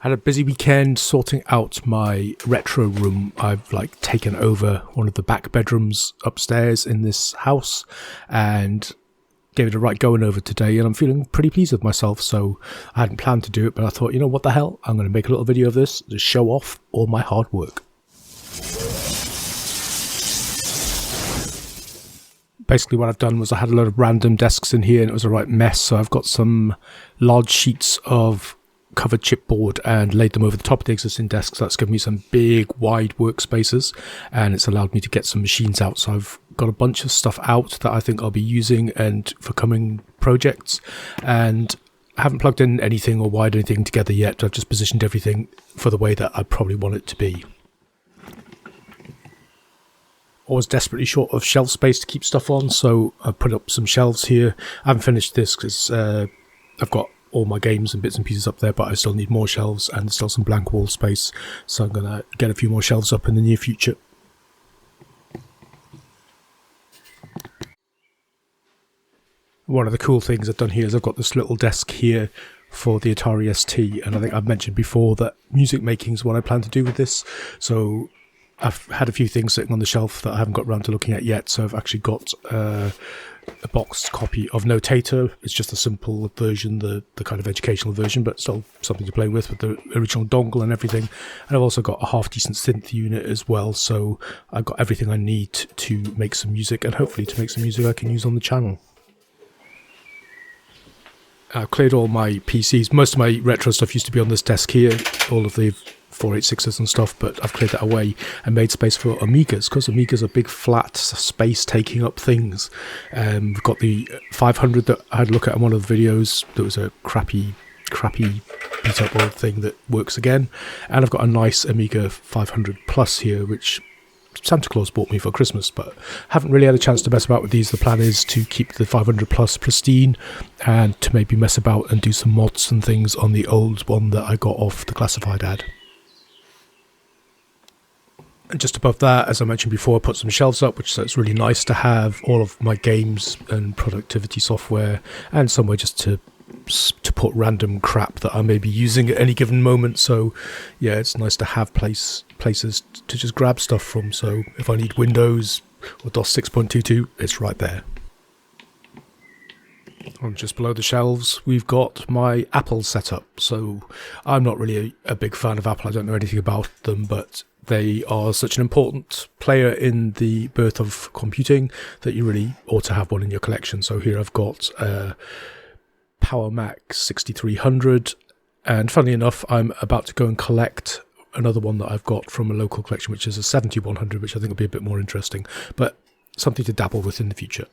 Had a busy weekend sorting out my retro room. I've taken over one of the back bedrooms upstairs in this house and gave it a right going over today, and I'm feeling pretty pleased with myself. So I hadn't planned to do it, but I thought, you know what the hell, I'm going to make a little video of this to show off all my hard work. Basically what I've done was I had a lot of random desks in here and it was a right mess, so I've got some large sheets of covered chipboard and laid them over the top of the existing desks. That's given me some big wide workspaces and it's allowed me to get some machines out. So I've got a bunch of stuff out that I think I'll be using and for coming projects, and I haven't plugged in anything or wired anything together yet. I've just positioned everything for the way that I probably want it to be. Always desperately short of shelf space to keep stuff on, so I put up some shelves here. I haven't finished this because I've got all my games and bits and pieces up there, but I still need more shelves and still some blank wall space, so I'm gonna get a few more shelves up in the near future. One of the cool things I've done here is I've got this little desk here for the Atari ST, and I think I've mentioned before that music making is what I plan to do with this, so I've had a few things sitting on the shelf that I haven't got around to looking at yet. So I've actually got a boxed copy of Notator. It's just a simple version, the kind of educational version, but still something to play with the original dongle and everything. And I've also got a half decent synth unit as well, so I've got everything I need to make some music, and hopefully to make some music I can use on the channel. I've cleared all my PCs. Most of my retro stuff used to be on this desk here, all of the 486s and stuff, but I've cleared that away and made space for Amigas, because Amigas are big flat space taking up things. We've got the 500 that I had a look at in one of the videos. There was a crappy beat up old thing that works again, and I've got a nice Amiga 500 Plus here, which Santa Claus bought me for Christmas, but haven't really had a chance to mess about with these. The plan is to keep the 500 Plus pristine and to maybe mess about and do some mods and things on the old one that I got off the classified ad. And just above that, as I mentioned before, I put some shelves up, so it's really nice to have all of my games and productivity software and somewhere just to put random crap that I may be using at any given moment. So yeah, it's nice to have places to just grab stuff from. So if I need Windows or DOS 6.22, it's right there. And just below the shelves, we've got my Apple setup. So I'm not really a big fan of Apple. I don't know anything about them, but they are such an important player in the birth of computing that you really ought to have one in your collection. So here I've got Power Mac 6300, and funnily enough, I'm about to go and collect another one that I've got from a local collection, which is a 7100, which I think will be a bit more interesting, but something to dabble with in the future.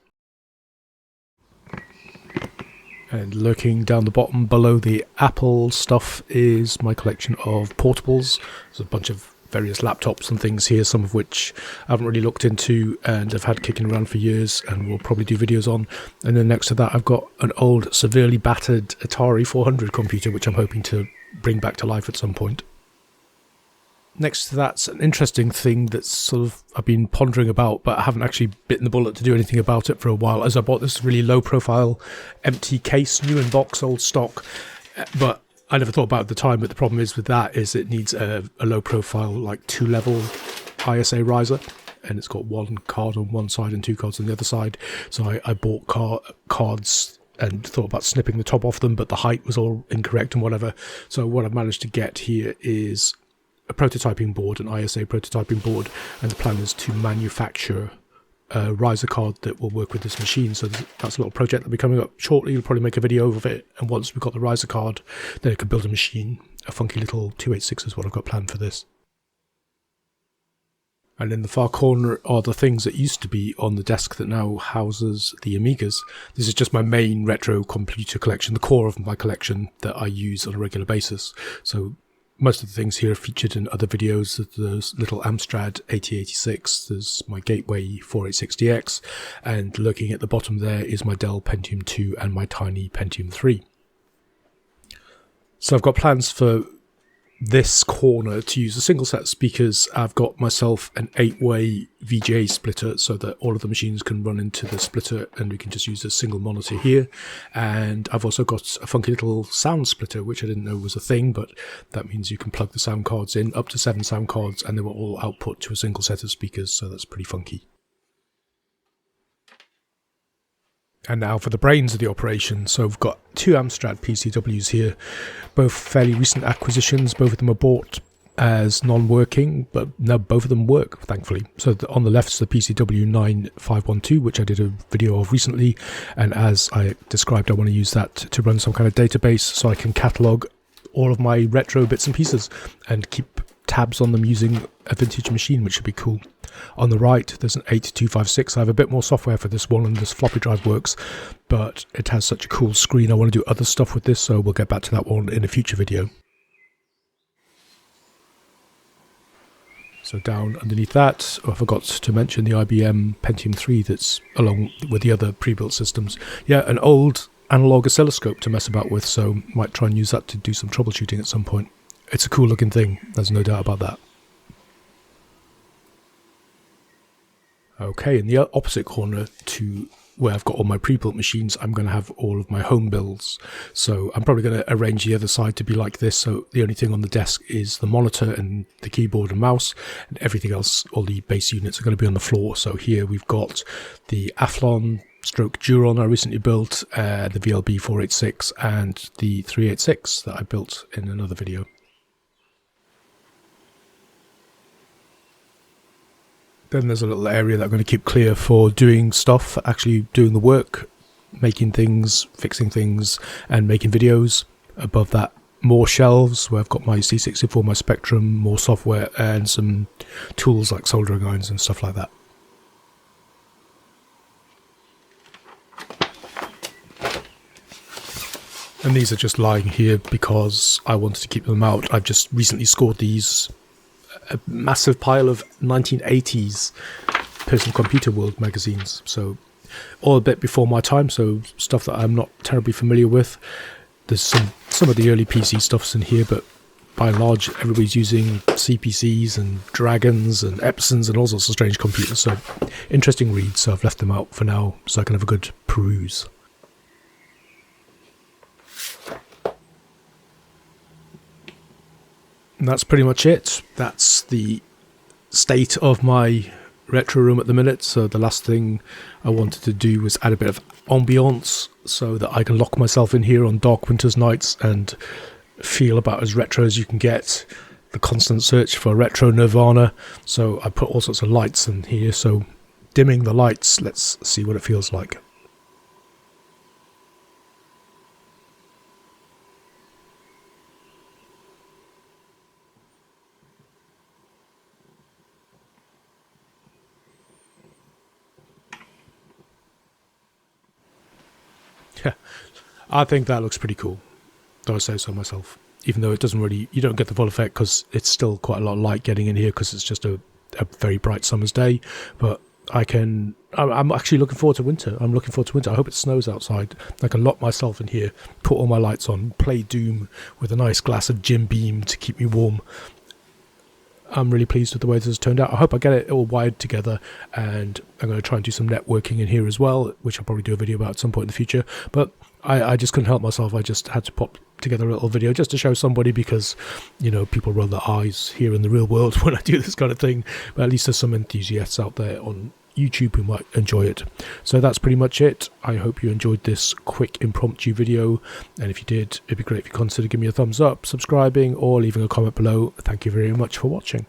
And lurking down the bottom below the Apple stuff is my collection of portables. There's a bunch of various laptops and things here, some of which I haven't really looked into and I've had kicking around for years and will probably do videos on. And then next to that I've got an old severely battered Atari 400 computer, which I'm hoping to bring back to life at some point. Next to that's an interesting thing that's sort of I've been pondering about, but I haven't actually bitten the bullet to do anything about it for a while, as I bought this really low profile empty case, new in box, old stock, but I never thought about it at the time. But the problem is with that is it needs a low profile, like 2-level ISA riser, and it's got one card on one side and 2 cards on the other side. So I bought cards and thought about snipping the top off them, but the height was all incorrect and whatever. So what I've managed to get here is a prototyping board, an ISA prototyping board, and the plan is to manufacture a riser card that will work with this machine. So that's a little project that'll be coming up shortly. We'll probably make a video of it, and once we've got the riser card, then I can build a machine. A funky little 286 is what I've got planned for this. And in the far corner are the things that used to be on the desk that now houses the Amigas. This is just my main retro computer collection, the core of my collection that I use on a regular basis. So most of the things here are featured in other videos. There's little Amstrad 8086, there's my Gateway 486DX, and lurking at the bottom there is my Dell Pentium 2 and my tiny Pentium 3. So I've got plans for this corner to use a single set of speakers. I've got myself an 8-way VGA splitter so that all of the machines can run into the splitter and we can just use a single monitor here. And I've also got a funky little sound splitter, which I didn't know was a thing, but that means you can plug the sound cards in, up to 7 sound cards, and they will all output to a single set of speakers, so that's pretty funky. And now for the brains of the operation. So we've got 2 Amstrad PCWs here, both fairly recent acquisitions. Both of them are bought as non-working, but now both of them work, thankfully. So on the left is the PCW 9512, which I did a video of recently. And as I described, I want to use that to run some kind of database so I can catalogue all of my retro bits and pieces and keep tabs on them using a vintage machine, which should be cool. On the right, there's an 8256. I have a bit more software for this one, and this floppy drive works, but it has such a cool screen. I want to do other stuff with this, so we'll get back to that one in a future video. So down underneath that, I forgot to mention the IBM Pentium 3 that's along with the other pre-built systems. Yeah, an old analog oscilloscope to mess about with, so might try and use that to do some troubleshooting at some point. It's a cool looking thing, there's no doubt about that. Okay, in the opposite corner to where I've got all my pre-built machines, I'm going to have all of my home builds. So I'm probably going to arrange the other side to be like this, so the only thing on the desk is the monitor and the keyboard and mouse, and everything else, all the base units, are going to be on the floor. So here we've got the Athlon stroke Duron I recently built, the VLB 486 and the 386 that I built in another video. Then there's a little area that I'm going to keep clear for doing stuff, actually doing the work, making things, fixing things, and making videos. Above that, more shelves where I've got my C64, my Spectrum, more software, and some tools like soldering irons and stuff like that. And these are just lying here because I wanted to keep them out. I've just recently scored these a massive pile of 1980s Personal Computer World magazines, so all a bit before my time, so stuff that I'm not terribly familiar with. There's some of the early PC stuff's in here, but by and large everybody's using CPCs and Dragons and Epsons and all sorts of strange computers, so interesting reads, so I've left them out for now so I can have a good peruse. And that's pretty much it. That's the state of my retro room at the minute. So the last thing I wanted to do was add a bit of ambiance so that I can lock myself in here on dark winter's nights and feel about as retro as you can get. The constant search for retro nirvana. So I put all sorts of lights in here. So dimming the lights, let's see what it feels like. I think that looks pretty cool, though I say so myself, even though it doesn't really, you don't get the full effect because it's still quite a lot of light getting in here because it's just a very bright summer's day. But I'm actually looking forward to winter. I hope it snows outside. I can lock myself in here, put all my lights on, play Doom with a nice glass of Jim Beam to keep me warm. I'm really pleased with the way this has turned out. I hope I get it all wired together, and I'm going to try and do some networking in here as well, which I'll probably do a video about at some point in the future. But I just couldn't help myself. I just had to pop together a little video just to show somebody because, you know, people roll their eyes here in the real world when I do this kind of thing. But at least there's some enthusiasts out there on YouTube who might enjoy it. So that's pretty much it. I hope you enjoyed this quick impromptu video, and if you did, it'd be great if you consider giving me a thumbs up, subscribing, or leaving a comment below. Thank you very much for watching.